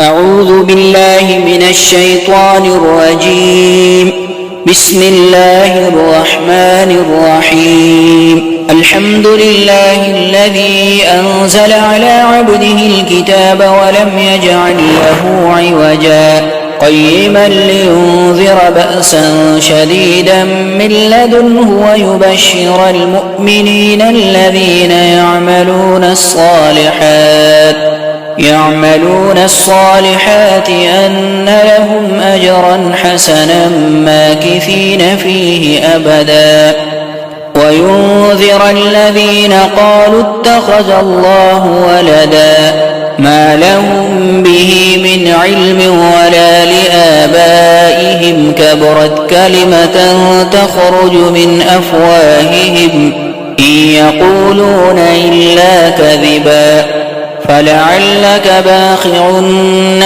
أعوذ بالله من الشيطان الرجيم. بسم الله الرحمن الرحيم. الحمد لله الذي أنزل على عبده الكتاب ولم يجعل له عوجا قيما لينذر بأسا شديدا من لدنه ويبشر المؤمنين الذين يعملون الصالحات أن لهم أجرا حسنا ماكثين فيه أبدا وينذر الذين قالوا اتخذ الله ولدا ما لهم به من علم ولا لآبائهم كبرت كلمة تخرج من أفواههم إن يقولون إلا كذبا فلعلك باخع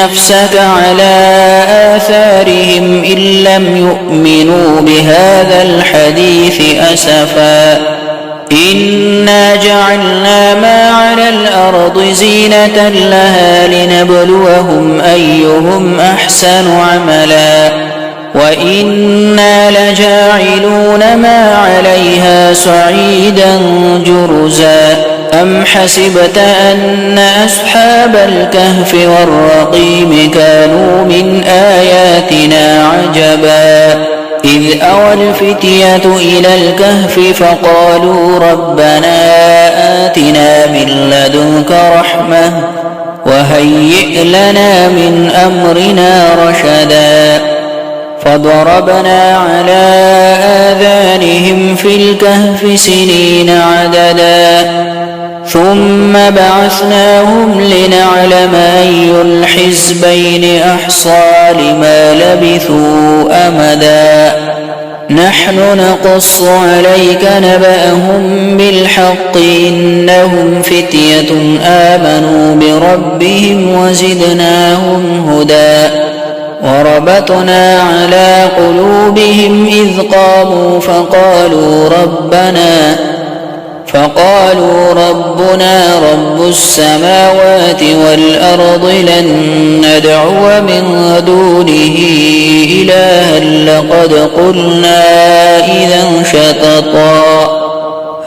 نفسك على آثارهم إن لم يؤمنوا بهذا الحديث أسفا إنا جعلنا ما على الأرض زينة لها لنبلوهم أيهم أحسن عملا وإنا لجاعلون ما عليها صعيدا جرزا أم حسبت أن أصحاب الكهف والرقيم كانوا من آياتنا عجبا إذ أوى الفتية إلى الكهف فقالوا ربنا آتنا من لدنك رحمة وهيئ لنا من أمرنا رشدا فضربنا على آذانهم في الكهف سنين عددا ثم بعثناهم لنعلم أي الحزبين أحصى لما لبثوا أمدا نحن نقص عليك نبأهم بالحق إنهم فتية آمنوا بربهم وزدناهم هدى وربطنا على قلوبهم إذ قاموا فقالوا ربنا رب السماوات والأرض لن ندعو من دونه إلها لقد قلنا إذا شططا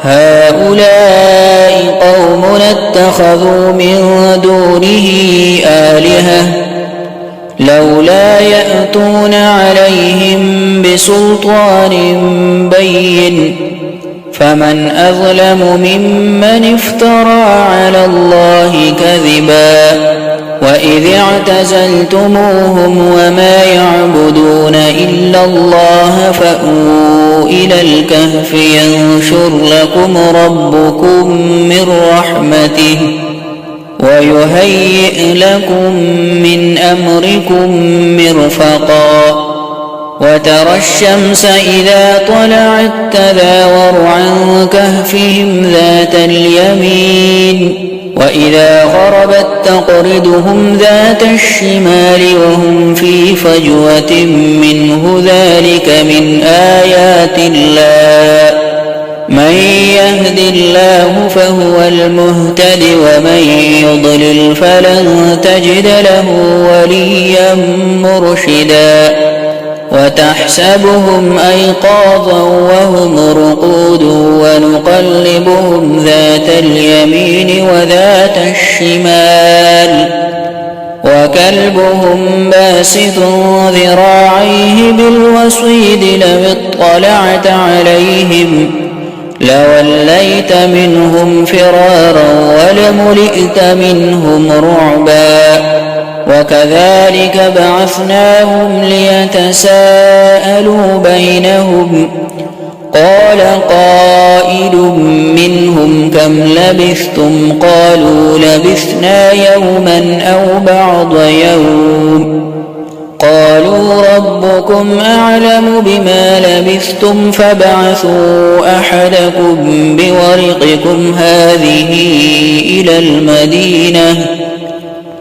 هؤلاء قومنا اتخذوا من دونه آلهة لولا يأتون عليهم بسلطان بين فمن أظلم ممن افترى على الله كذبا وإذ اعتزلتموهم وما يعبدون إلا الله فأووا إلى الكهف ينشر لكم ربكم من رحمته ويهيئ لكم من أمركم مرفقا وترى الشمس إذا طلعت تزاور عن كهفهم ذات اليمين وإذا غربت تقرضهم ذات الشمال وهم في فجوة منه ذلك من آيات الله من يهد الله فهو المهتد ومن يضلل فلن تجد له وليا مرشدا وتحسبهم أيقاظا وهم رقود ونقلبهم ذات اليمين وذات الشمال وكلبهم باسط ذراعيه بالوصيد لو اطلعت عليهم لوليت منهم فرارا ولملئت منهم رعبا وكذلك بعثناهم ليتساءلوا بينهم قال قائل منهم كم لبثتم قالوا لبثنا يوما أو بعض يوم قالوا ربكم أعلم بما لبثتم فابعثوا أحدكم بورقكم هذه إلى المدينة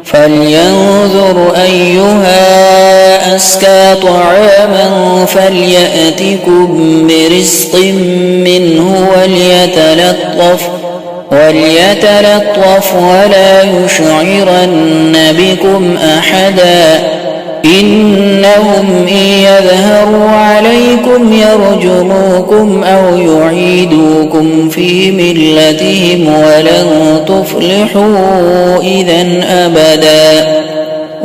فلينظر أيها أزكى طعاما فليأتكم برزق منه وليتلطف ولا يشعرن بكم أحدا إنهم إن يظهروا عليكم يرجموكم أو يعيدوكم في ملتهم ولن تفلحوا إذا أبدا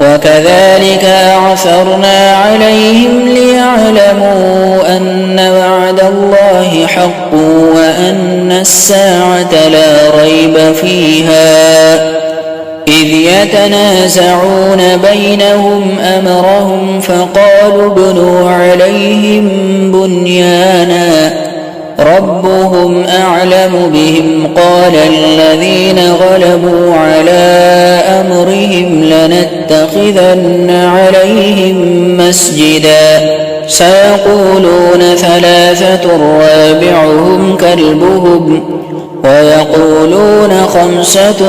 وكذلك أعثرنا عليهم ليعلموا أن وعد الله حق وأن الساعة لا ريب فيها إذ يتنازعون بينهم أمرهم فقالوا ابنوا عليهم بنيانا ربهم أعلم بهم قال الذين غلبوا على أمرهم لنتخذن عليهم مسجدا سيقولون ثلاثة رابعهم كلبهم ويقولون خمسة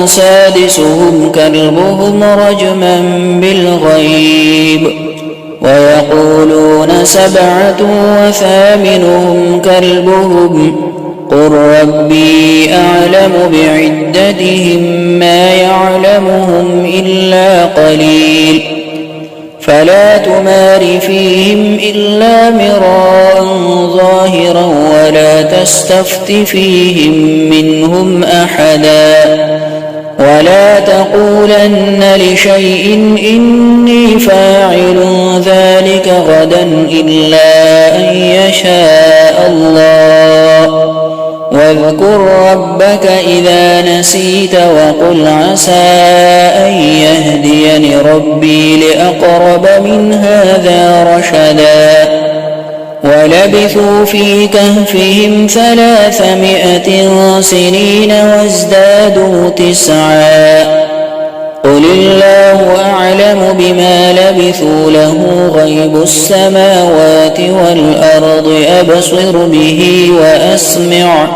سادسهم كلبهم رجما بالغيب ويقولون سبعة وثامنهم كلبهم قل ربي أعلم بعدتهم ما يعلمهم إلا قليل فلا تمار فيهم إلا مراء ظاهرا ولا تستفت فيهم منهم أحدا ولا تقولن لشيء إني فاعل ذلك غدا إلا أن يشاء الله واذكر ربك إذا نسيت وقل عسى أن يهديني ربي لأقرب من هذا رشدا ولبثوا في كهفهم 300 سنين وازدادوا 9 قل الله أعلم بما لبثوا له غيب السماوات والأرض أبصر به وأسمع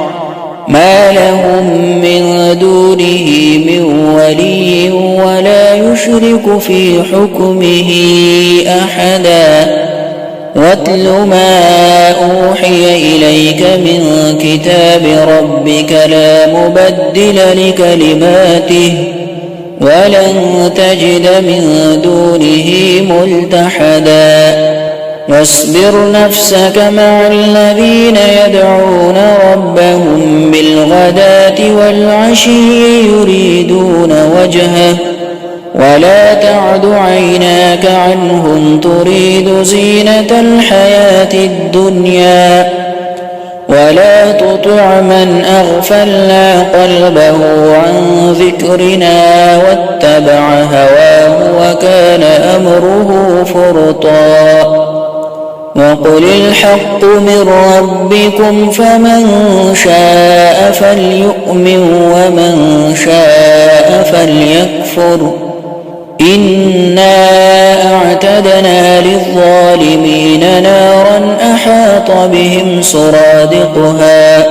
ما لهم من دونه من ولي ولا يشرك في حكمه أحدا واتل ما أوحي إليك من كتاب ربك لا مبدل لكلماته ولن تجد من دونه ملتحدا واصبر نفسك مع الذين يدعون ربهم بالغداة والعشي يريدون وجهه ولا تعد عيناك عنهم تريد زينة الحياة الدنيا ولا تطع من أغفلنا قلبه عن ذكرنا واتبع هواه وكان أمره فرطا وقل الحق من ربكم فمن شاء فليؤمن ومن شاء فليكفر إنا أعتدنا للظالمين نارا أحاط بهم سرادقها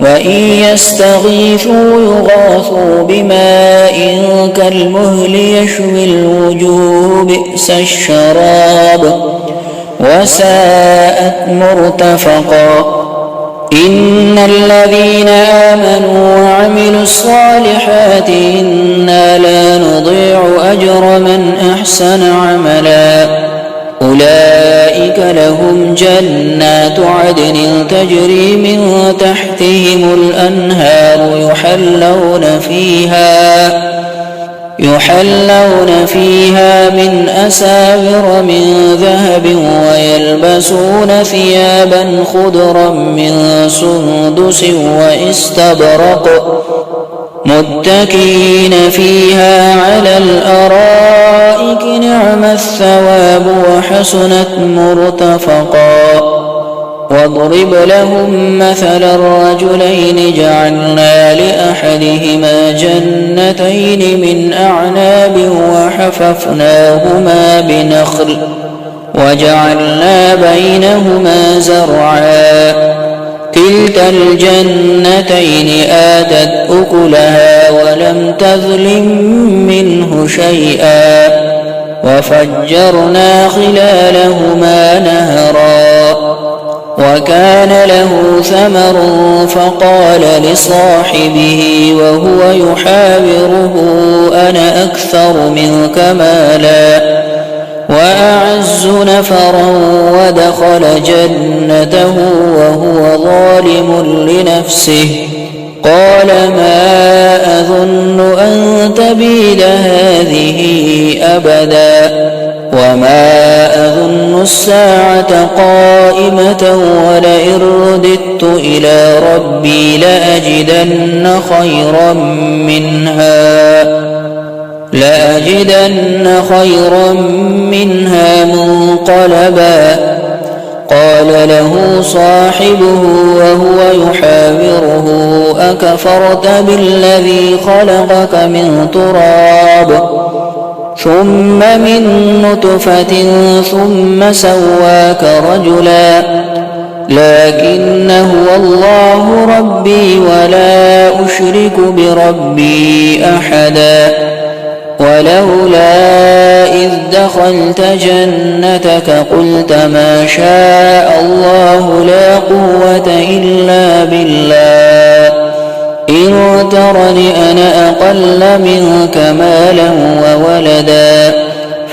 وإن يستغيثوا يغاثوا بماء كالمهل يشوي الوجوه بئس الشراب وساءت مرتفقا إن الذين آمنوا وعملوا الصالحات إنا لا نضيع أجر من أحسن عملا أولئك لهم جنات عدن تجري من تحتهم الأنهار يحلون فيها من أساور من ذهب ويلبسون ثيابا خضرا من سندس واستبرق متكئين فيها على الأرائك نعم الثواب وحسنت مرتفقا واضرب لهم مثل الرجلين جعلنا لأحدهما جنتين من أعناب وحففناهما بنخل وجعلنا بينهما زرعا كلتا الجنتين آتت أكلها ولم تظلم منه شيئا وفجرنا خلالهما نهرا وكان له ثمر فقال لصاحبه وهو يحاوره أنا أكثر منك مالا وأعز نفرا ودخل جنته وهو ظالم لنفسه قال ما أظن أن تبيد هذه أبدا وما أظن الساعة قائمة ولئن رددت إلى ربي لأجدن خيرا منها منقلبا قال له صاحبه وهو يحاوره أكفرت بالذي خلقك من تراب ثم من نطفة ثم سواك رجلا لكن هو الله ربي ولا أشرك بربي أحدا ولولا إذ دخلت جنتك قلت ما شاء الله لا قوة إلا بالله إن ترني أنا أقل منك مالا وولدا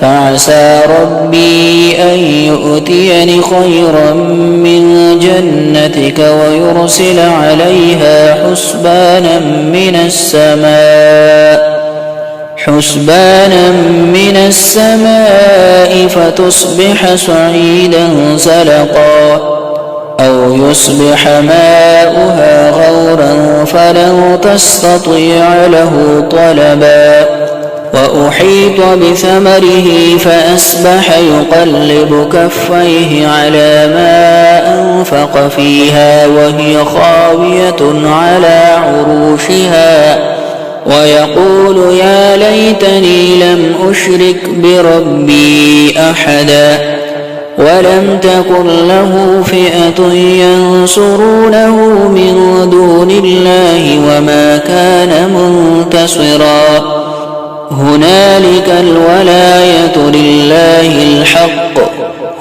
فعسى ربي أن يؤتيني خيرا من جنتك ويرسل عليها حسبانا من السماء فتصبح صعيدا زلقا أو يصبح ماؤها غورا فلن تستطيع له طلبا وأحيط بثمره فأصبح يقلب كفيه على ما أنفق فيها وهي خاوية على عروشها ويقول يا ليتني لم أشرك بربي أحدا ولم تكن له فئة ينصرونه من دون الله وما كان منتصرا هنالك الولاية لله الحق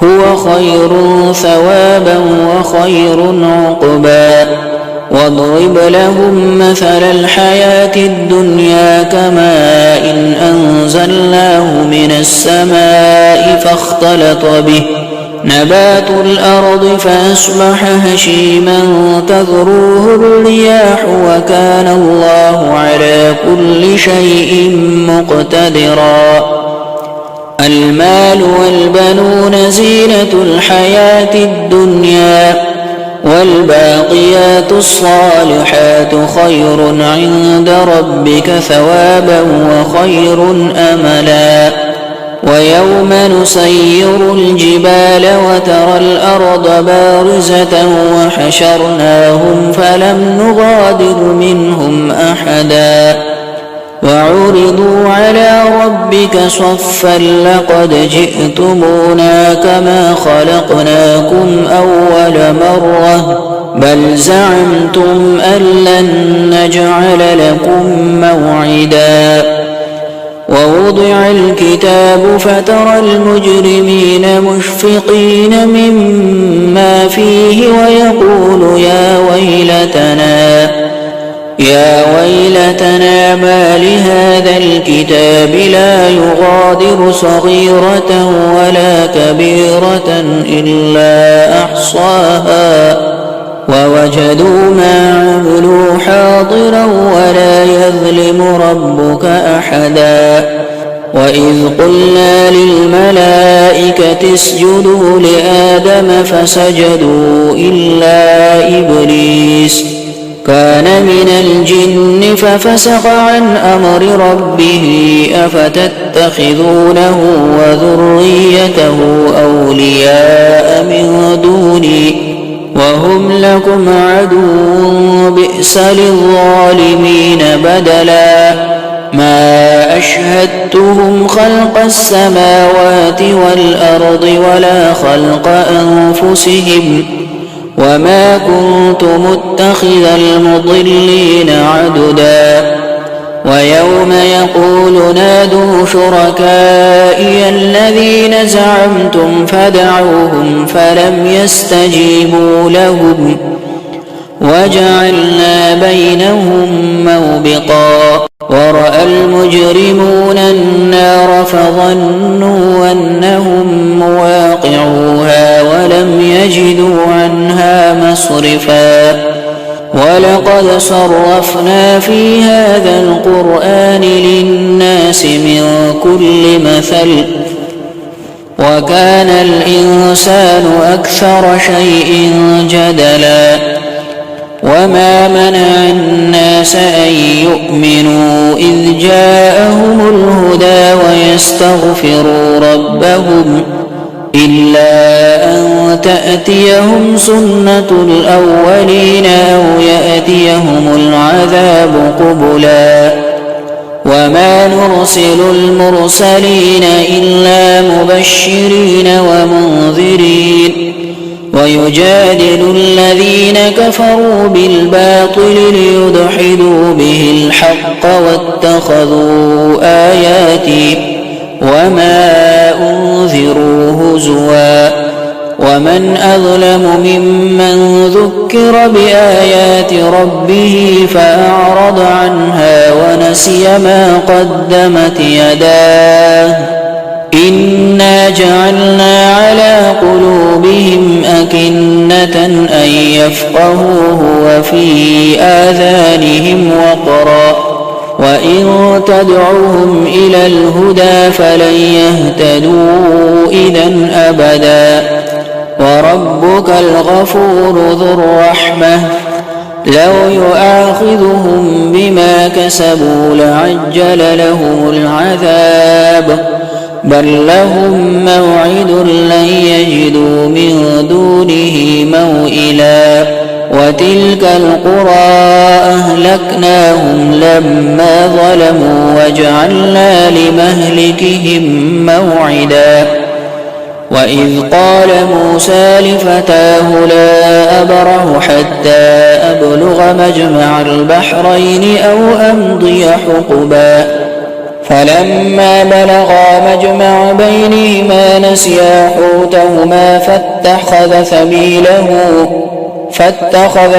هو خير ثوابا وخير عقبا واضرب لهم مثل الحياة الدنيا كماء إن أنزلناه من السماء فاختلط به نبات الأرض فأصبح هشيما تذروه الرياح وكان الله على كل شيء مقتدرا المال والبنون زينة الحياة الدنيا والباقيات الصالحات خير عند ربك ثوابا وخير أملا ويوم نسير الجبال وترى الأرض بارزة وحشرناهم فلم نغادر منهم أحدا وعرضوا على ربك صفا لقد جئتمونا كما خلقناكم أول مرة بل زعمتم أن لن نجعل لكم موعدا ووضع الكتاب فترى المجرمين مشفقين مما فيه ويقول يا ويلتنا ما لهذا الكتاب لا يغادر صغيرة ولا كبيرة إلا أحصاها ووجدوا ما عملوا حاضرا ولا يظلم ربك أحدا وإذ قلنا للملائكة اسجدوا لآدم فسجدوا إلا إبليس كان من الجن ففسق عن أمر ربه أفتتخذونه وذريته أولياء من دوني وهم لكم عدو بئس للظالمين بدلا ما أشهدتهم خلق السماوات والأرض ولا خلق أنفسهم وما كنت متخذ المضلين عددا ويوم يقول نادوا شركائي الذين زعمتم فدعوهم فلم يستجيبوا لهم وجعلنا بينهم موبقا ورأى المجرمون النار فظنوا أنهم مواقعوها ولم يجدوا عنها مصرفا ولقد صرفنا في هذا القرآن للناس من كل مثل وكان الإنسان أكثر شيء جدلا وما منع الناس أن يؤمنوا إذ جاءهم الهدى ويستغفروا ربهم إلا أن تأتيهم سنة الأولين أو يأتيهم العذاب قبلا وما نرسل المرسلين إلا مبشرين ومنذرين ويجادل الذين كفروا بالباطل ليدحضوا به الحق واتخذوا آياتي وما أنذروا هزوا ومن أظلم ممن ذكر بآيات ربه فأعرض عنها ونسي ما قدمت يداه إنا جعلنا على قلوبهم أكنة أن يفقهوه وفي آذانهم وقرا وإن تدعوهم إلى الهدى فلن يهتدوا إذا أبدا وربك الغفور ذو الرحمة لو يؤاخذهم بما كسبوا لعجل لهم العذاب بل لهم موعد لن يجدوا من دونه موئلا وتلك القرى أهلكناهم لما ظلموا وجعلنا لمهلكهم موعدا وإذ قال موسى لفتاه لا أبرح حتى أبلغ مجمع البحرين أو أمضي حقبا فلما بلغا مجمع بينهما نسيا حوتهما فاتخذ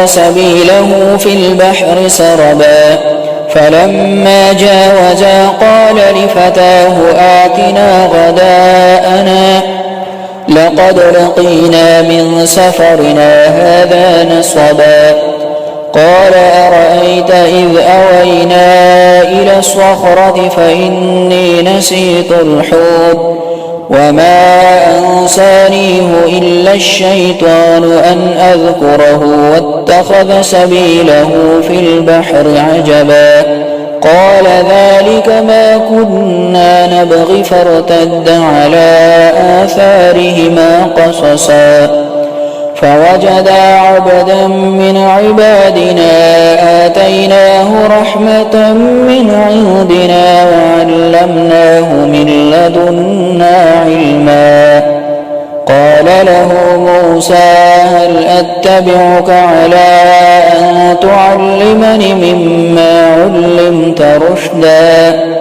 سبيله في البحر سربا فلما جاوزا قال لفتاه آتنا غداءنا لقد لقينا من سفرنا هذا نصبا قال أرأيت إذ أوينا إلى الصخرة فإني نسيت الحوت وما أنسانيه إلا الشيطان أن أذكره واتخذ سبيله في البحر عجبا قال ذلك ما كنا نبغي فارتد على آثارهما قصصا فوجدا عبدا من عبادنا آتيناه رحمة من عندنا وعلمناه من لدنا علما قال له موسى هل أتبعك على أن تعلمني مما علمت رشدا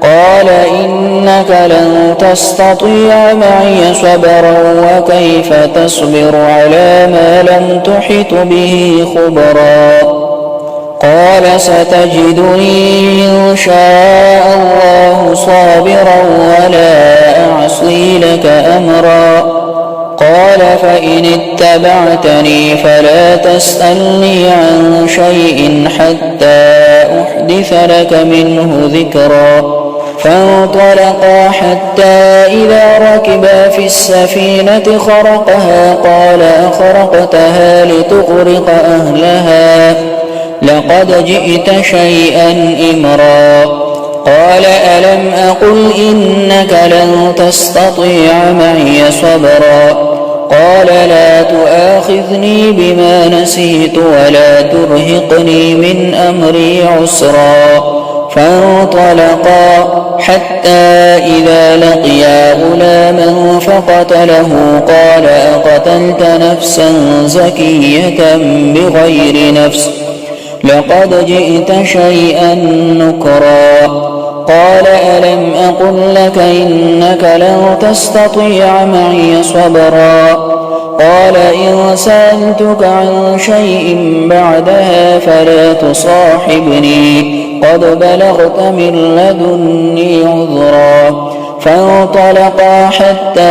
قال إنك لن تستطيع معي صبرا وكيف تصبر على ما لم تحط به خبرا قال ستجدني إن شاء الله صابرا ولا أعصي لك أمرا قال فإن اتبعتني فلا تسألني عن شيء حتى أحدث لك منه ذكرا فانطلقا حتى إذا ركبا في السفينة خرقها قال أخرقتها لتغرق أهلها لقد جئت شيئا إمرا قال ألم أقل إنك لن تستطيع معي صبرا قال لا تؤاخذني بما نسيت ولا ترهقني من أمري عسرا فانطلقا حتى إذا لقيا غلاما فقتله قال أقتلت نفسا زكية بغير نفس لقد جئت شيئا نكرا قال ألم أقل لك إنك لن تستطيع معي صبرا قال إن سألتك عن شيء بعدها فلا تصاحبني قد بلغت من لدني عذرا فانطلقا حتى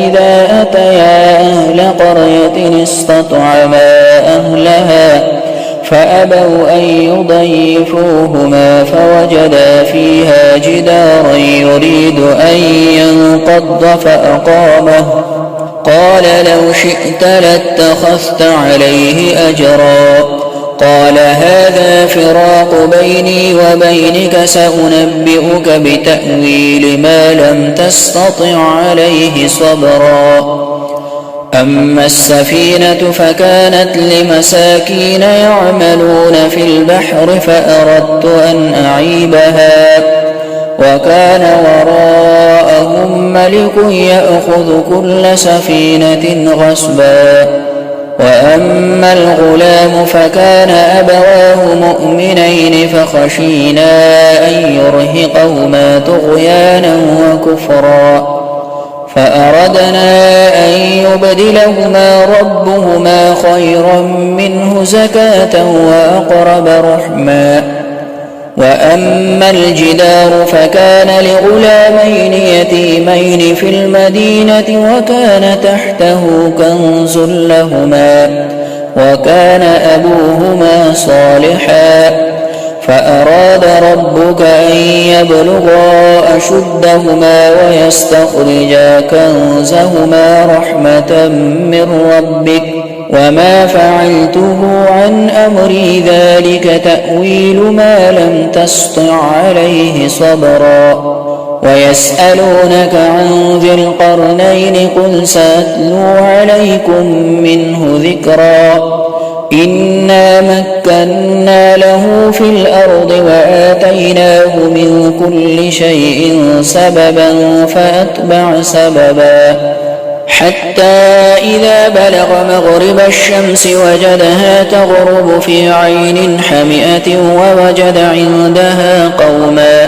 إذا أتيا أهل قرية استطعما أهلها فأبوا أن يضيفوهما فوجدا فيها جدارا يريد أن ينقض فأقامه قال لو شئت لاتخذت عليه أجرا قال هذا فراق بيني وبينك سأنبئك بتأويل ما لم تستطع عليه صبرا أما السفينة فكانت لمساكين يعملون في البحر فأردت أن أعيبها وكان وراءهم ملك يأخذ كل سفينة غصبا وأما الغلام فكان أبواه مؤمنين فخشينا أن يرهقهما طغيانا وكفرا فأردنا أن يبدلهما ربهما خيرا منه زكاة وأقرب رحما وأما الجدار فكان لغلامين يتيمين في المدينة وكان تحته كنز لهما وكان أبوهما صالحا فأراد ربك أن يبلغا أشدهما ويستخرجا كنزهما رحمة من ربك وما فعلته عن أمري ذلك تأويل ما لم تسطع عليه صبرا ويسألونك عن ذي القرنين قل سأتلو عليكم منه ذكرا إنا مكنا له في الأرض وآتيناه من كل شيء سببا فأتبع سببا حتى إذا بلغ مغرب الشمس وجدها تغرب في عين حمئة ووجد عندها قوما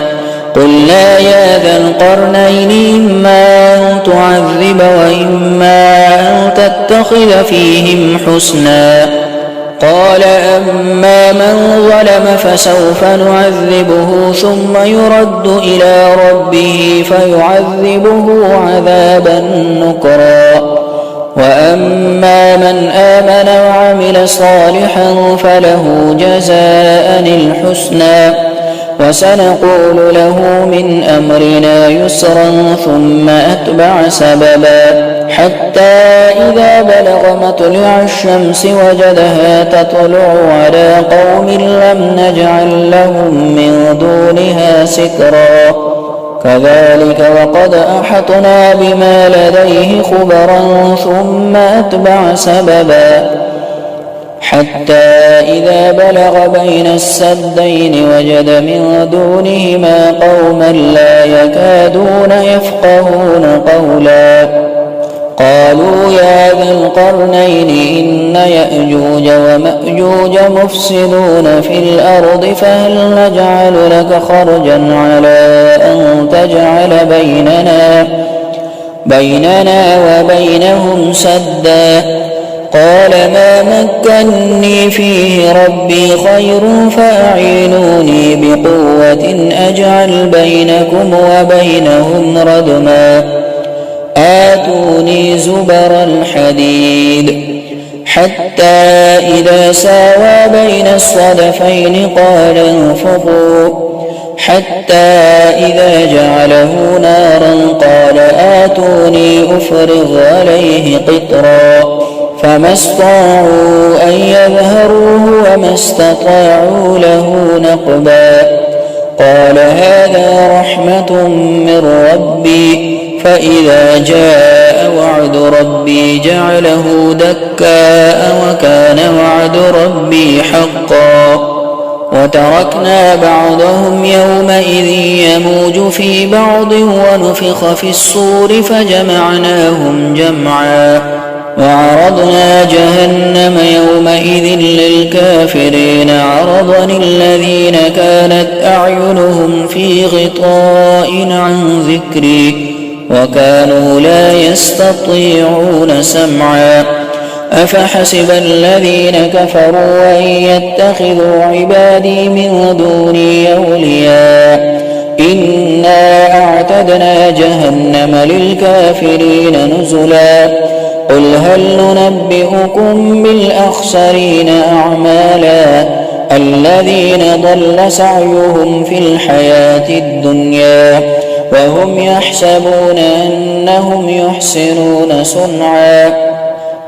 قلنا يا ذا القرنين إما أن تعذب وإما أن تتخذ فيهم حسنا قال أما من ظلم فسوف نعذبه ثم يرد إلى ربه فيعذبه عذابا نكرا وأما من آمن وعمل صالحا فله جزاء الحسنى وسنقول له من أمرنا يسرا ثم أتبع سببا حتى إذا بلغ مطلع الشمس وجدها تطلع على قوم لم نجعل لهم من دونها سترا كذلك وقد أحطنا بما لديه خبرا ثم أتبع سببا حتى إذا بلغ بين السدين وجد من دونهما قوما لا يكادون يفقهون قولا قالوا يا ذا القرنين إن يأجوج ومأجوج مفسدون في الأرض فهل نجعل لك خرجا على أن تجعل بيننا وبينهم سدا قال ما مكني فيه ربي خير فأعينوني بقوة أجعل بينكم وبينهم ردما آتوني زبر الحديد حتى إذا ساوى بين الصدفين قال انفخوا حتى إذا جعله نارا قال آتوني أفرغ عليه قطرا فما استطاعوا أن يظهروه وما استطاعوا له نقبا قال هذا رحمة من ربي فإذا جاء وعد ربي جعله دكاء وكان وعد ربي حقا وتركنا بعضهم يومئذ يموج في بعض ونفخ في الصور فجمعناهم جمعا وعرضنا جهنم يومئذ للكافرين عرضا الذين كانت أعينهم في غطاء عن ذكري وكانوا لا يستطيعون سمعا أفحسب الذين كفروا أن يتخذوا عبادي من دوني أولياء إنا أعتدنا جهنم للكافرين نزلا قل هل ننبئكم بالأخسرين أعمالا الذين ضل سعيهم في الحياة الدنيا وهم يحسبون أنهم يحسنون صنعا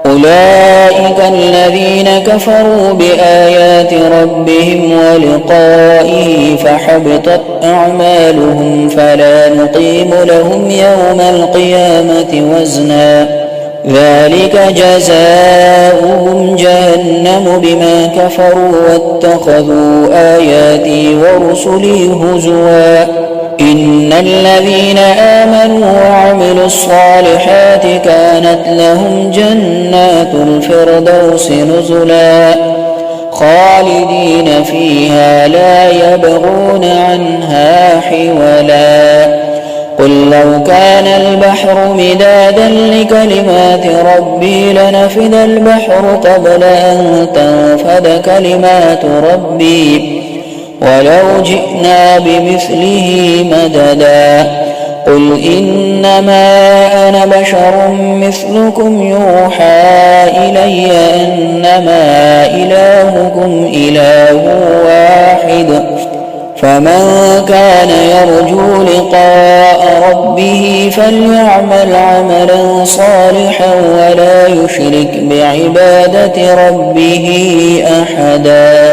أولئك الذين كفروا بآيات ربهم ولقائه فحبطت أعمالهم فلا نقيم لهم يوم القيامة وزنا ذلك جزاؤهم جهنم بما كفروا واتخذوا آياتي ورسلي هزوا إن الذين آمنوا وعملوا الصالحات كانت لهم جنات الفردوس نزلا خالدين فيها لا يبغون عنها حولا قل لو كان البحر مدادا لكلمات ربي لنفد البحر قبل أن تنفد كلمات ربي ولو جئنا بمثله مددا قل إنما أنا بشر مثلكم يوحى إلي أنما إلهكم إله واحد فمن كان يرجو لقاء ربه فليعمل عملا صالحا ولا يشرك بعبادة ربه أحدا.